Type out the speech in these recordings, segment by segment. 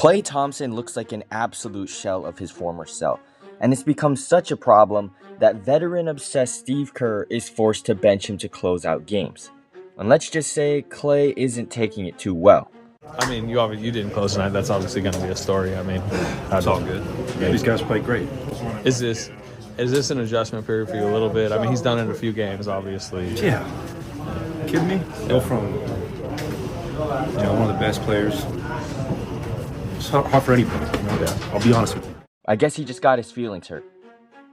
Klay Thompson looks like an absolute shell of his former self, and it's become such a problem that veteran-obsessed Steve Kerr is forced to bench him to close out games. And let's just say Klay isn't taking it too well. I mean, you didn't close tonight. That's obviously going to be a story. I mean, it's all good. Yeah, these guys played great. Is this an adjustment period for you a little bit? I mean, he's done it in a few games, obviously. Yeah. Kidding me? Go from one of the best players. It's hard for anybody. I'll be honest with you. I guess he just got his feelings hurt.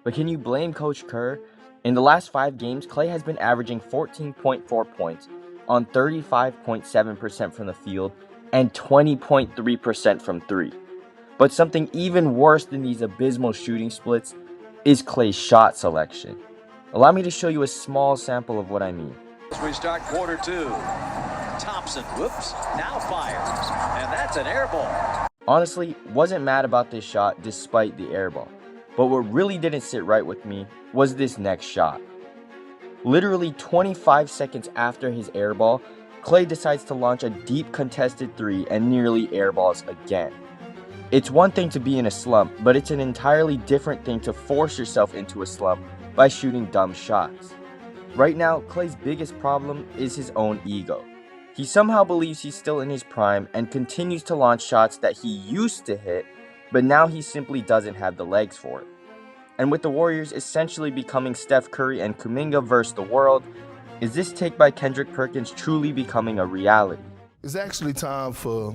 But can you blame Coach Kerr? In the last 5 games, Klay has been averaging 14.4 points on 35.7% from the field and 20.3% from 3. But something even worse than these abysmal shooting splits is Klay's shot selection. Allow me to show you a small sample of what I mean. As we start quarter 2, Thompson, whoops, now fires, and that's an air ball. Honestly, wasn't mad about this shot despite the air ball. But what really didn't sit right with me was this next shot. Literally 25 seconds after his air ball, Klay decides to launch a deep contested 3 and nearly airballs again. It's one thing to be in a slump, but it's an entirely different thing to force yourself into a slump by shooting dumb shots. Right now, Klay's biggest problem is his own ego. He somehow believes he's still in his prime and continues to launch shots that he used to hit, but now he simply doesn't have the legs for it. And with the Warriors essentially becoming Steph Curry and Kuminga versus the world, is this take by Kendrick Perkins truly becoming a reality? It's actually time for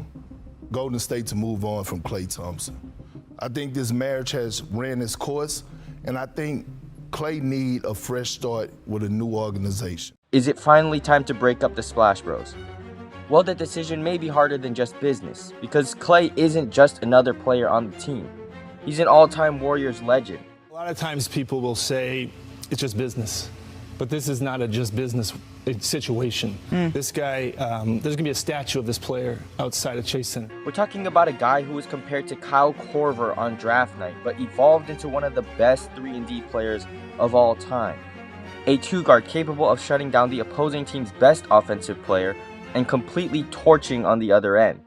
Golden State to move on from Klay Thompson. I think this marriage has ran its course, and I think Klay need a fresh start with a new organization. Is it finally time to break up the Splash Bros? Well, the decision may be harder than just business, because Klay isn't just another player on the team. He's an all-time Warriors legend. A lot of times people will say it's just business, but this is not a just business situation. This guy, there's going to be a statue of this player outside of Chase Center. We're talking about a guy who was compared to Kyle Korver on draft night, but evolved into one of the best 3-and-D players of all time. A 2-guard capable of shutting down the opposing team's best offensive player and completely torching on the other end.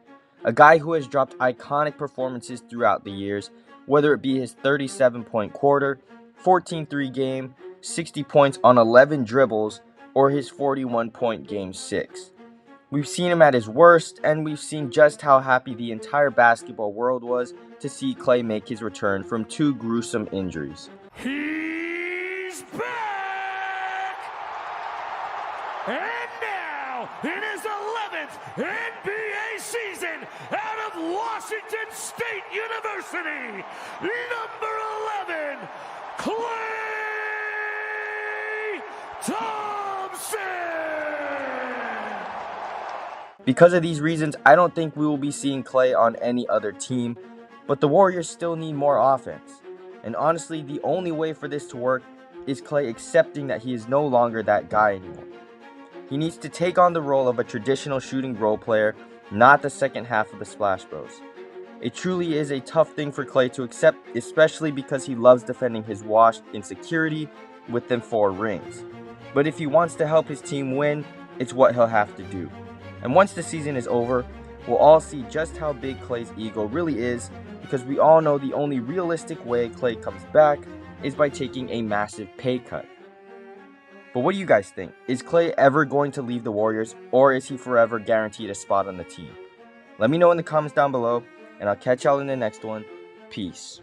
A guy who has dropped iconic performances throughout the years, whether it be his 37-point quarter, 14-3 game, 60 points on 11 dribbles, or his 41-point game 6. We've seen him at his worst, and we've seen just how happy the entire basketball world was to see Klay make his return from 2 gruesome injuries. He's back! And now, in his 11th NBA season, out of Washington State University, number 11, Klay Thompson! Because of these reasons, I don't think we will be seeing Klay on any other team, but the Warriors still need more offense. And honestly, the only way for this to work is Klay accepting that he is no longer that guy anymore. He needs to take on the role of a traditional shooting role player, not the second half of the Splash Bros. It truly is a tough thing for Klay to accept, especially because he loves defending his washed insecurity with them 4 rings. But if he wants to help his team win, it's what he'll have to do. And once the season is over, we'll all see just how big Klay's ego really is, because we all know the only realistic way Klay comes back is by taking a massive pay cut. But what do you guys think? Is Klay ever going to leave the Warriors, or is he forever guaranteed a spot on the team? Let me know in the comments down below, and I'll catch y'all in the next one. Peace.